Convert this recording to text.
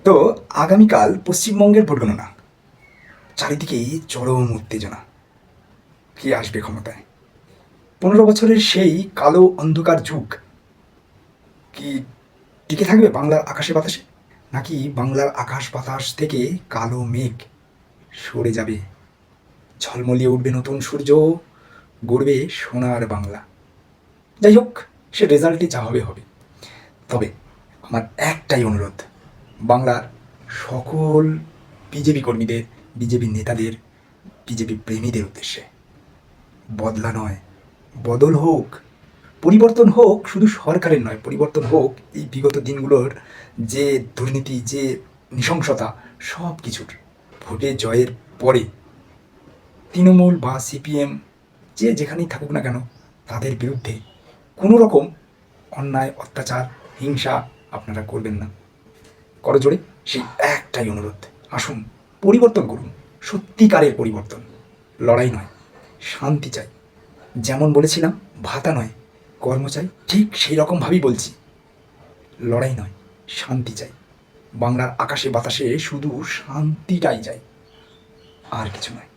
তো আগামীকাল পশ্চিমবঙ্গের ভোট গণনা। চারিদিকে চরম উত্তেজনা। কে আসবে ক্ষমতায়? 15 বছরের সেই কালো অন্ধকার যুগ কি টিকে থাকবে বাংলার আকাশে বাতাসে? নাকি বাংলার আকাশ বাতাস থেকে কালো মেঘ সরে যাবে, ঝলমলিয়ে উঠবে নতুন সূর্য, গড়বে সোনার বাংলা? যাই হোক, সে রেজাল্টে যা হবে হবে। তবে আমার একটাই অনুরোধ বাংলার সকল বিজেপি কর্মীদের, বিজেপি নেতাদের, বিজেপি প্রেমীদের উদ্দেশ্যে, বদলা নয়, বদল হোক, পরিবর্তন হোক। শুধু সরকারের নয়, পরিবর্তন হোক এই বিগত দিনগুলোর যে দুর্নীতি, যে নৃশংসতা, সব কিছুর। ভোটে জয়ের পরে তৃণমূল বা সিপিএম যে যেখানেই থাকুক না কেন, তাদের বিরুদ্ধে কোনো রকম অন্যায়, অত্যাচার, হিংসা আপনারা করবেন না। করজোড়ে সেই একটাই অনুরোধ, আসুন পরিবর্তন করুন, সত্যিকারের পরিবর্তন। লড়াই নয়, শান্তি চাই। যেমন বলেছিলাম ভাতা নয় কর্ম চাই, ঠিক সেই রকমভাবেই বলছি, লড়াই নয়, শান্তি চাই। বাংলার আকাশে বাতাসে শুধু শান্তিটাই চাই, আর কিছু নয়।